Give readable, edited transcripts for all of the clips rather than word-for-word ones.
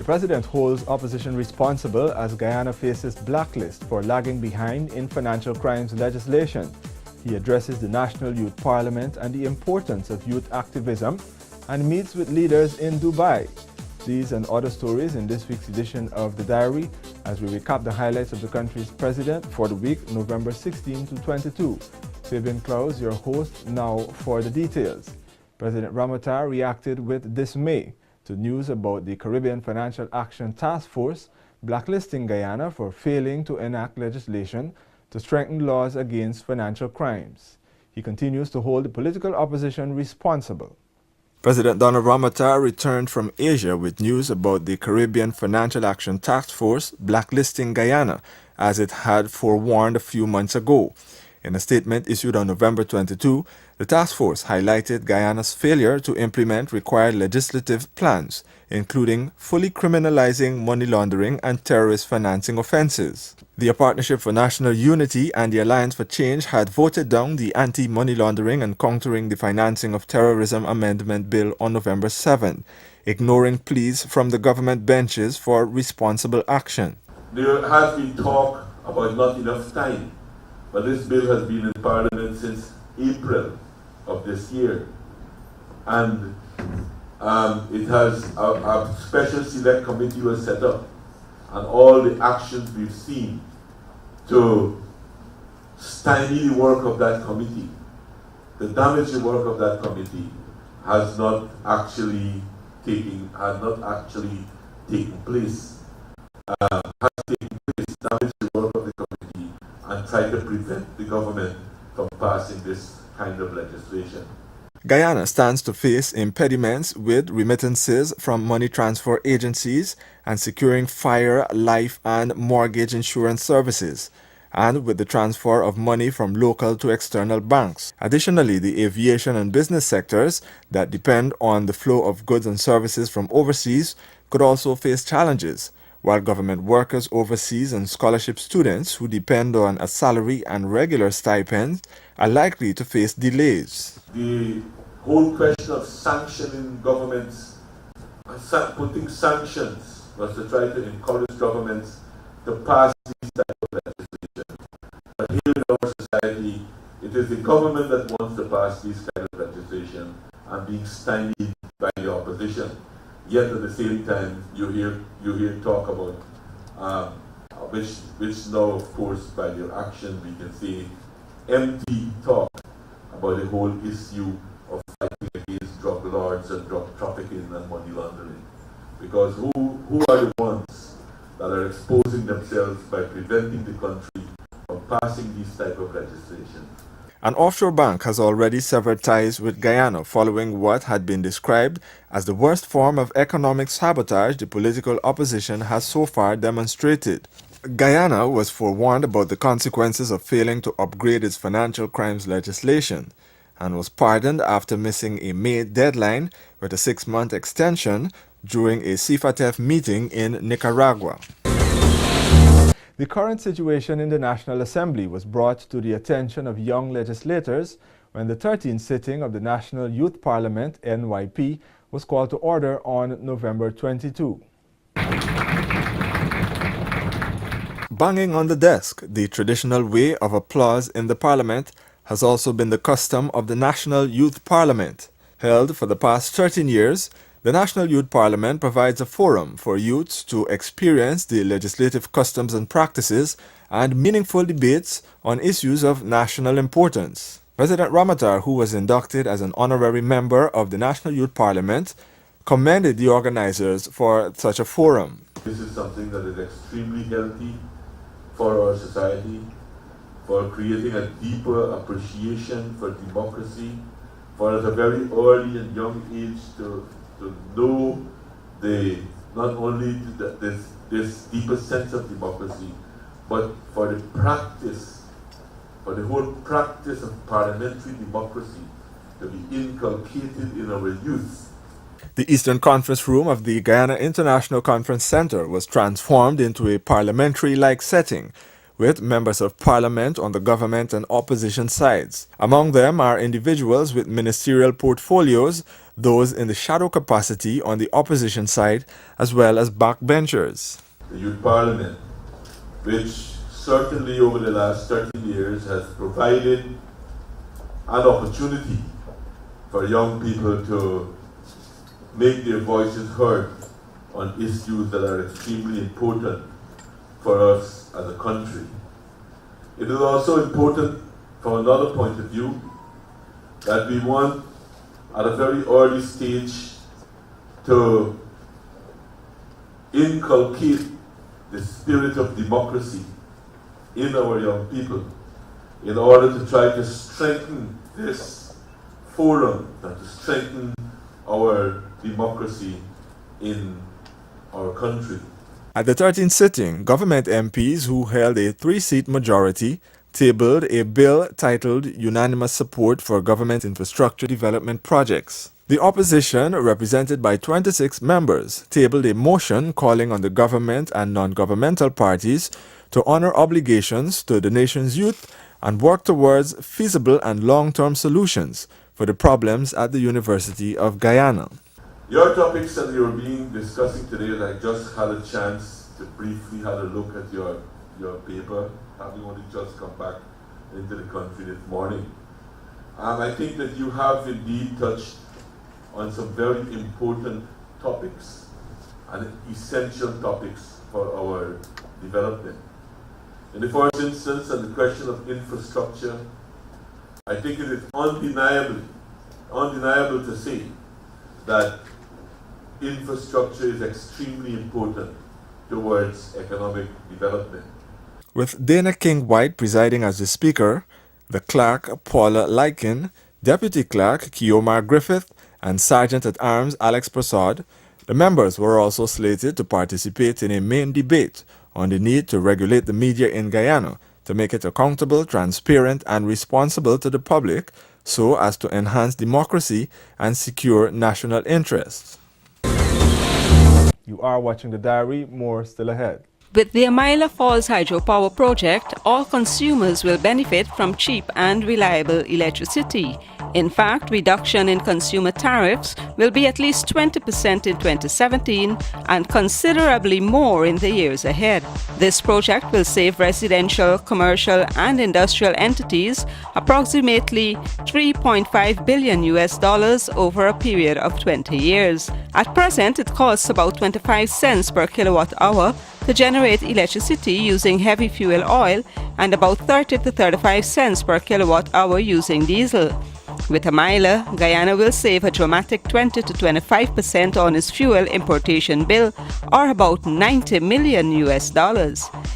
The president holds opposition responsible as Guyana faces blacklist for lagging behind in financial crimes legislation. He addresses the National Youth Parliament and the importance of youth activism and meets with leaders in Dubai. These and other stories in this week's edition of The Diary as we recap the highlights of the country's president for the week November 16 to 22. Fabian Klaus, your host, now for the details. President Ramotar reacted with dismay to news about the Caribbean Financial Action Task Force blacklisting Guyana for failing to enact legislation to strengthen laws against financial crimes. He continues to hold the political opposition responsible. President Donald Ramotar returned from Asia with news about the Caribbean Financial Action Task Force blacklisting Guyana, as it had forewarned a few months ago. In a statement issued on November 22, the task force highlighted Guyana's failure to implement required legislative plans, including fully criminalizing money laundering and terrorist financing offenses. The Partnership for National Unity and the Alliance for Change had voted down the Anti-Money Laundering and Countering the Financing of Terrorism Amendment Bill on November 7, ignoring pleas from the government benches for responsible action. There has been talk about not enough time, but this bill has been in Parliament since April of this year. And it has a special select committee was set up, and all the actions we've seen to stymie the work of that committee, to damage the work of that committee, has not actually taken place. Has taken place, damage the work of the committee, and try to prevent the government from passing this kind of legislation. Guyana stands to face impediments with remittances from money transfer agencies and securing fire, life, and mortgage insurance services, and with the transfer of money from local to external banks. Additionally, the aviation and business sectors that depend on the flow of goods and services from overseas could also face challenges, while government workers overseas and scholarship students who depend on a salary and regular stipends are likely to face delays. The whole question of sanctioning governments, putting sanctions, was to try to encourage governments to pass these type of legislation. But here in our society, it is the government that wants to pass this kind of legislation and being stymied by the opposition. Yet at the same time, you hear talk about which now, of course, by their action, we can say empty talk about the whole issue of fighting against drug lords and drug trafficking and money laundering. Because who are the ones that are exposing themselves by preventing the country from passing this type of legislation? An offshore bank has already severed ties with Guyana following what had been described as the worst form of economic sabotage the political opposition has so far demonstrated. Guyana was forewarned about the consequences of failing to upgrade its financial crimes legislation and was pardoned after missing a May deadline with a 6-month extension during a CFATF meeting in Nicaragua. The current situation in the National Assembly was brought to the attention of young legislators when the 13th sitting of the National Youth Parliament, NYP, was called to order on November 22. Banging on the desk, the traditional way of applause in the Parliament, has also been the custom of the National Youth Parliament. Held for the past 13 years, the National Youth Parliament provides a forum for youths to experience the legislative customs and practices and meaningful debates on issues of national importance. President Ramotar, who was inducted as an honorary member of the National Youth Parliament, commended the organizers for such a forum. This is something that is extremely healthy for our society, for creating a deeper appreciation for democracy, for at a very early and young age to know not only this deeper sense of democracy, but for the practice, for the whole practice of parliamentary democracy to be inculcated in our youth. The Eastern Conference Room of the Guyana International Conference Center was transformed into a parliamentary-like setting, with members of parliament on the government and opposition sides. Among them are individuals with ministerial portfolios those in the shadow capacity on the opposition side, as well as backbenchers. The Youth Parliament, which certainly over the last 30 years has provided an opportunity for young people to make their voices heard on issues that are extremely important for us as a country. It is also important from another point of view that we want at a very early stage to inculcate the spirit of democracy in our young people in order to try to strengthen this forum and to strengthen our democracy in our country. At the 13th sitting, government MPs who held a 3-seat majority tabled a bill titled Unanimous Support for Government Infrastructure Development Projects. The opposition, represented by 26 members, tabled a motion calling on the government and non-governmental parties to honor obligations to the nation's youth and work towards feasible and long-term solutions for the problems at the University of Guyana. Your topics that you were discussing today, I just had a chance to briefly have a look at your paper, having only just come back into the country this morning. And I think that you have indeed touched on some very important topics and essential topics for our development. In the first instance, on the question of infrastructure, I think it is undeniable to say that infrastructure is extremely important towards economic development. With Dana King-White presiding as the speaker, the clerk Paula Lykin, deputy clerk Kiomar Griffith, and Sergeant-at-Arms Alex Prasad, the members were also slated to participate in a main debate on the need to regulate the media in Guyana to make it accountable, transparent, and responsible to the public so as to enhance democracy and secure national interests. You are watching The Diary, more still ahead. With the Amaila Falls Hydropower project, all consumers will benefit from cheap and reliable electricity. In fact, reduction in consumer tariffs will be at least 20% in 2017 and considerably more in the years ahead. This project will save residential, commercial, and industrial entities approximately $3.5 billion over a period of 20 years. At present, it costs about 25 cents per kilowatt hour to generate electricity using heavy fuel oil and about 30 to 35 cents per kilowatt hour using diesel. With Amaila, Guyana will save a dramatic 20 to 25% on its fuel importation bill, or about $90 million.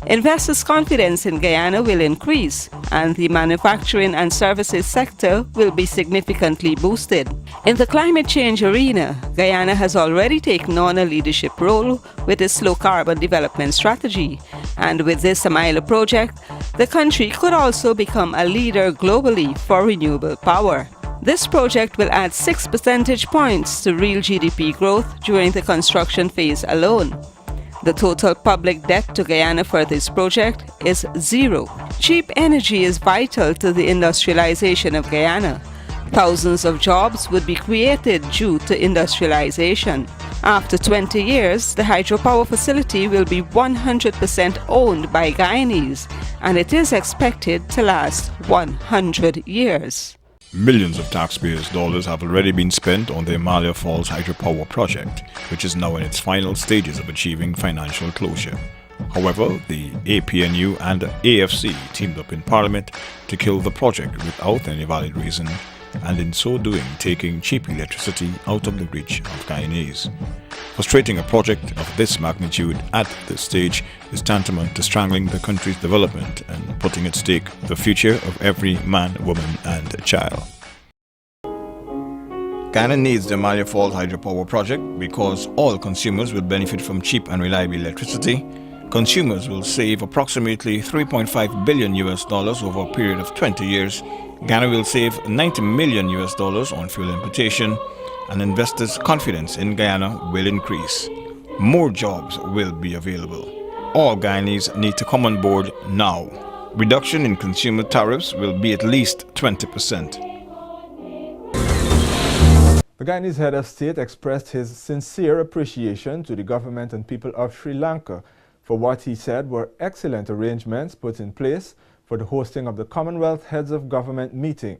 Investors' confidence in Guyana will increase, and the manufacturing and services sector will be significantly boosted. In the climate change arena, Guyana has already taken on a leadership role with its low-carbon development strategy, and with this Amaila project, the country could also become a leader globally for renewable power. This project will add 6 percentage points to real GDP growth during the construction phase alone. The total public debt to Guyana for this project is zero. Cheap energy is vital to the industrialization of Guyana. Thousands of jobs would be created due to industrialization. After 20 years, the hydropower facility will be 100% owned by Guyanese, and it is expected to last 100 years. Millions of taxpayers' dollars have already been spent on the Amaila Falls Hydropower project, which is now in its final stages of achieving financial closure. However, the APNU and the AFC teamed up in Parliament to kill the project without any valid reason, and in so doing taking cheap electricity out of the reach of Guyanese. Frustrating a project of this magnitude at this stage is tantamount to strangling the country's development and putting at stake the future of every man, woman and child. Guyana needs the Amaila Falls Hydropower project because all consumers will benefit from cheap and reliable electricity. Consumers will save approximately $3.5 billion over a period of 20 years. Guyana will save $90 million on fuel importation, and investors' confidence in Guyana will increase. More jobs will be available. All Guyanese need to come on board now. Reduction in consumer tariffs will be at least 20%. The Guyanese head of state expressed his sincere appreciation to the government and people of Sri Lanka for what he said were excellent arrangements put in place for the hosting of the Commonwealth Heads of Government meeting.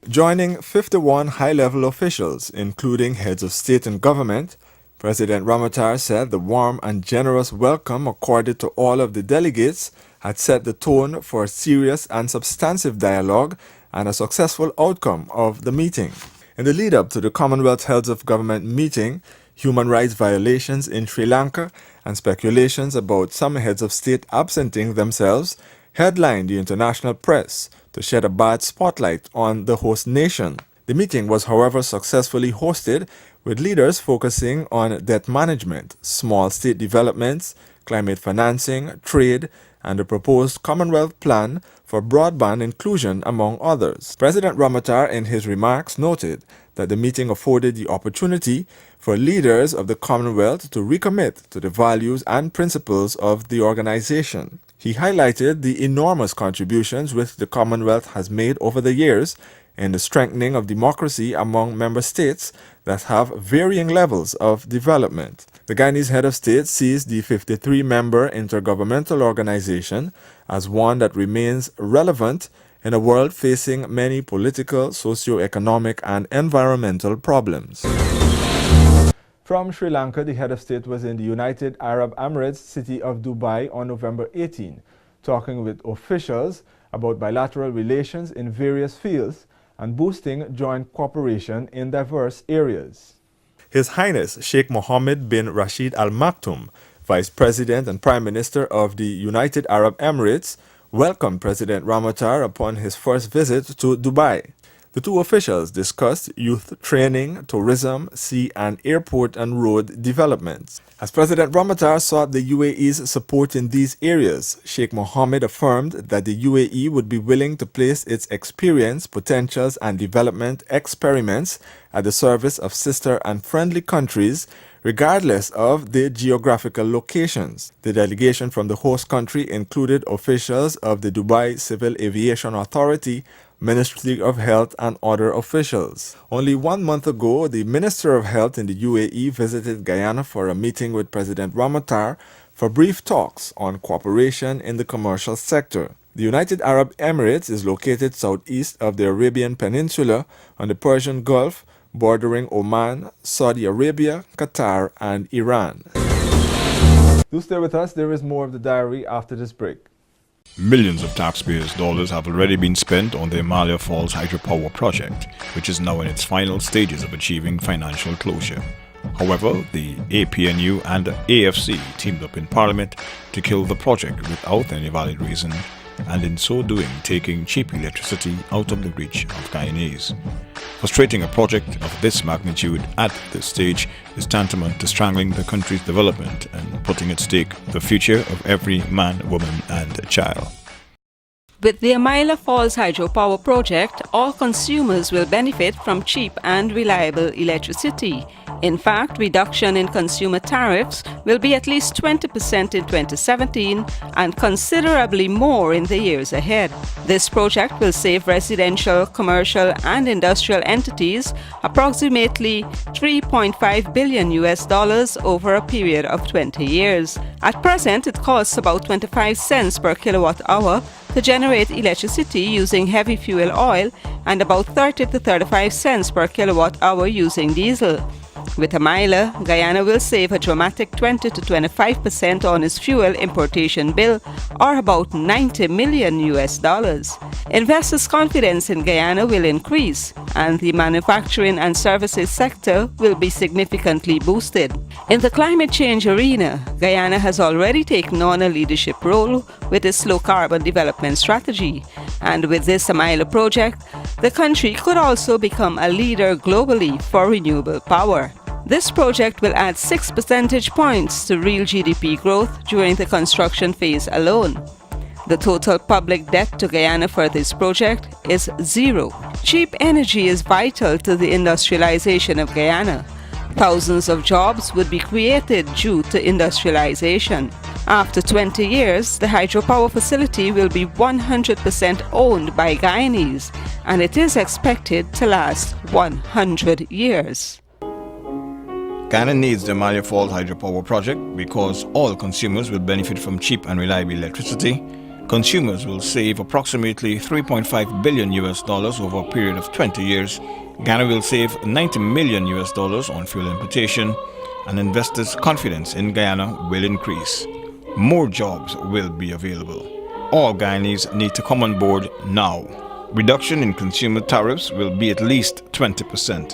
Joining 51 high-level officials, including heads of state and government, President Ramotar said the warm and generous welcome accorded to all of the delegates had set the tone for a serious and substantive dialogue and a successful outcome of the meeting. In the lead-up to the Commonwealth Heads of Government meeting, human rights violations in Sri Lanka and speculations about some heads of state absenting themselves headlined the international press to shed a bad spotlight on the host nation. The meeting was, however, successfully hosted, with leaders focusing on debt management, small state developments, climate financing, trade, and the proposed Commonwealth Plan for broadband inclusion, among others. President Ramotar, in his remarks, noted that the meeting afforded the opportunity for leaders of the Commonwealth to recommit to the values and principles of the organization. He highlighted the enormous contributions which the Commonwealth has made over the years in the strengthening of democracy among member states that have varying levels of development. The Guyanese head of state sees the 53-member intergovernmental organization as one that remains relevant in a world facing many political, socio-economic, and environmental problems. From Sri Lanka, the head of state was in the United Arab Emirates city of Dubai on November 18, talking with officials about bilateral relations in various fields and boosting joint cooperation in diverse areas. His Highness Sheikh Mohammed bin Rashid Al Maktoum, Vice President and Prime Minister of the United Arab Emirates, welcomed President Ramotar upon his first visit to Dubai. The two officials discussed youth training, tourism, sea and airport and road developments. As President Ramotar sought the UAE's support in these areas, Sheikh Mohammed affirmed that the UAE would be willing to place its experience, potentials and development experiments at the service of sister and friendly countries, regardless of their geographical locations. The delegation from the host country included officials of the Dubai Civil Aviation Authority, Ministry of Health and other officials. Only 1 month ago, the Minister of Health in the UAE visited Guyana for a meeting with President Ramotar for brief talks on cooperation in the commercial sector. The United Arab Emirates is located southeast of the Arabian Peninsula on the Persian Gulf, bordering Oman, Saudi Arabia, Qatar, and Iran. Do stay with us, there is more of the diary after this break. Millions of taxpayers' dollars have already been spent on the Himalaya Falls hydropower project, which is now in its final stages of achieving financial closure. However, the APNU and AFC teamed up in Parliament to kill the project without any valid reason, and in so doing taking cheap electricity out of the reach of Guyanese. Frustrating a project of this magnitude at this stage is tantamount to strangling the country's development and putting at stake the future of every man, woman and child. With the Himalaya Falls hydropower project, all consumers will benefit from cheap and reliable electricity. In fact, reduction in consumer tariffs will be at least 20% in 2017 and considerably more in the years ahead. This project will save residential, commercial and industrial entities approximately $3.5 billion over a period of 20 years. At present, it costs about 25 cents per kilowatt hour to generate electricity using heavy fuel oil and about 30 to 35 cents per kilowatt hour using diesel. With Himalaya, Guyana will save a dramatic 20 to 25% on its fuel importation bill, or about $90 million. Investors' confidence in Guyana will increase, and the manufacturing and services sector will be significantly boosted. In the climate change arena, Guyana has already taken on a leadership role with its low-carbon development strategy, and with this Himalaya project, the country could also become a leader globally for renewable power. This project will add 6 percentage points to real GDP growth during the construction phase alone. The total public debt to Guyana for this project is zero. Cheap energy is vital to the industrialization of Guyana. Thousands of jobs would be created due to industrialization. After 20 years, the hydropower facility will be 100% owned by Guyanese, and it is expected to last 100 years. Guyana needs the Amalia Falls hydropower project because all consumers will benefit from cheap and reliable electricity. Consumers will save approximately $3.5 billion over a period of 20 years. Ghana will save $90 million on fuel importation, and investors' confidence in Guyana will increase. More jobs will be available. All Guyanese need to come on board now. Reduction in consumer tariffs will be at least 20%.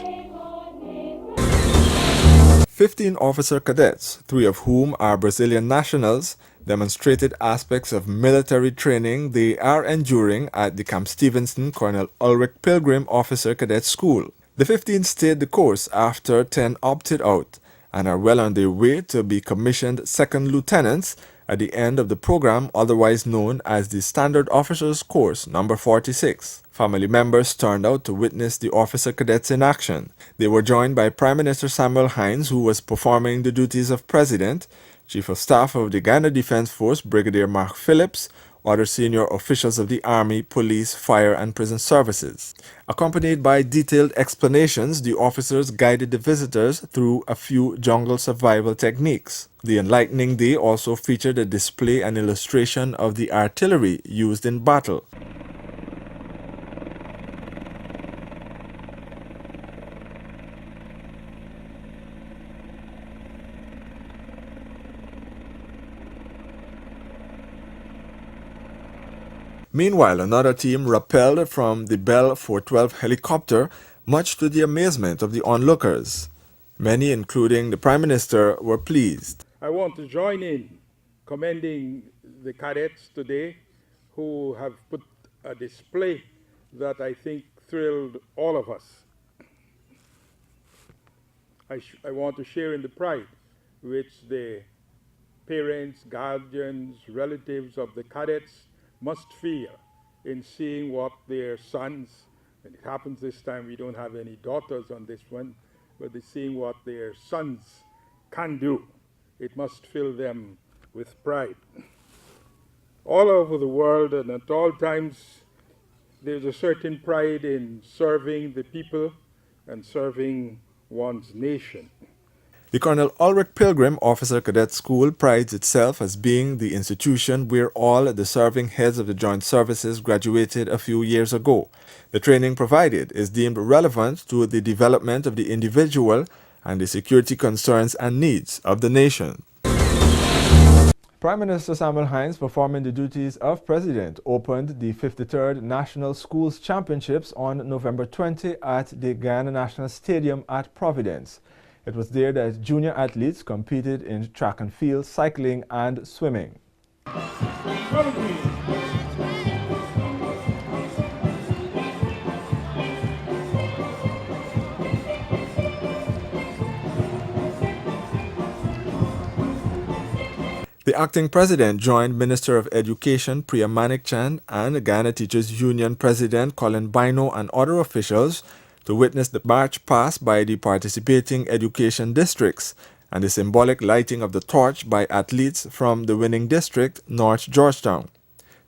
15 officer cadets, 3 of whom are Brazilian nationals, demonstrated aspects of military training they are enduring at the Camp Stevenson Colonel Ulrich Pilgrim Officer Cadet School. The 15 stayed the course after 10 opted out and are well on their way to be commissioned second lieutenants at the end of the program, otherwise known as the Standard Officers Course number 46. Family members turned out to witness the officer cadets in action. They were joined by Prime Minister Samuel Hinds, who was performing the duties of President, Chief of Staff of the Ghana Defence Force Brigadier Mark Phillips, other senior officials of the Army, Police, Fire and Prison Services. Accompanied by detailed explanations, the officers guided the visitors through a few jungle survival techniques. The enlightening day also featured a display and illustration of the artillery used in battle. Meanwhile, another team rappelled from the Bell 412 helicopter, much to the amazement of the onlookers. Many, including the Prime Minister, were pleased. I want to join in commending the cadets today who have put a display that I think thrilled all of us. I want to share in the pride which the parents, guardians, relatives of the cadets must feel in seeing what their sons, and it happens this time we don't have any daughters on this one, but they're seeing what their sons can do. It must fill them with pride. All over the world and at all times, there's a certain pride in serving the people and serving one's nation. The Colonel Ulrich Pilgrim Officer Cadet School prides itself as being the institution where all the serving heads of the joint services graduated a few years ago. The training provided is deemed relevant to the development of the individual and the security concerns and needs of the nation. Prime Minister Samuel Hinds, performing the duties of President, opened the 53rd National Schools Championships on November 20 at the Guyana National Stadium at Providence. It was there that junior athletes competed in track and field, cycling and swimming. The acting president joined Minister of Education Priya Manikchand and Guyana Teachers Union President Colin Bino and other officials to witness the march past by the participating education districts and the symbolic lighting of the torch by athletes from the winning district, North Georgetown.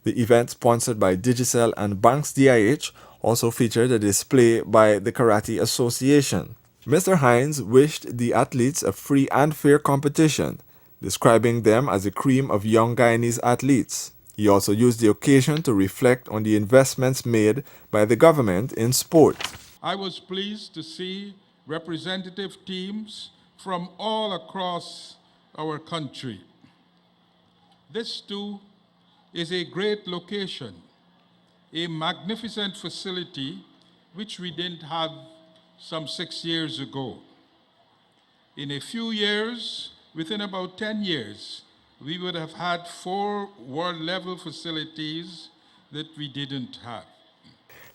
The event, sponsored by Digicel and Banks DIH, also featured a display by the Karate Association. Mr. Hinds wished the athletes a free and fair competition, describing them as a cream of young Guyanese athletes. He also used the occasion to reflect on the investments made by the government in sport. I was pleased to see representative teams from all across our country. This too is a great location, a magnificent facility which we didn't have some 6 years ago. In a few years, within about 10 years, we would have had 4 world-level facilities that we didn't have.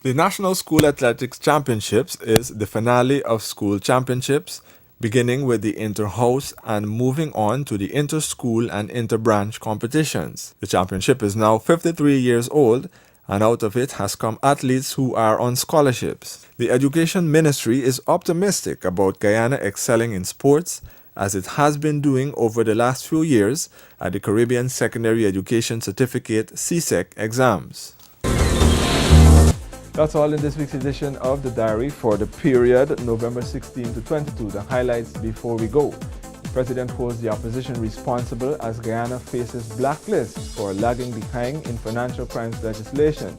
The National School Athletics Championships is the finale of school championships, beginning with the inter-house and moving on to the inter-school and inter-branch competitions. The championship is now 53 years old, and out of it has come athletes who are on scholarships. The Education Ministry is optimistic about Guyana excelling in sports as it has been doing over the last few years at the Caribbean Secondary Education Certificate CSEC exams. That's all in this week's edition of The Diary for the period November 16 to 22. The highlights before we go. The President holds the opposition responsible as Guyana faces blacklist for lagging behind in financial crimes legislation.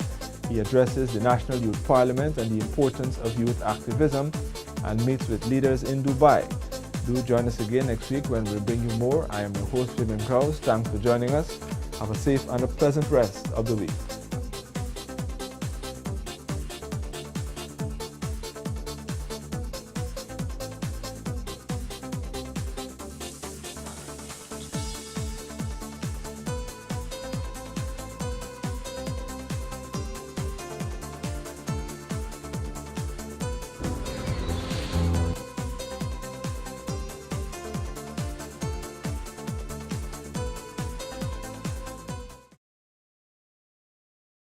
He addresses the National Youth Parliament and the importance of youth activism and meets with leaders in Dubai. Do join us again next week when we'll bring you more. I am your host, Jim Krause. Thanks for joining us. Have a safe and a pleasant rest of the week.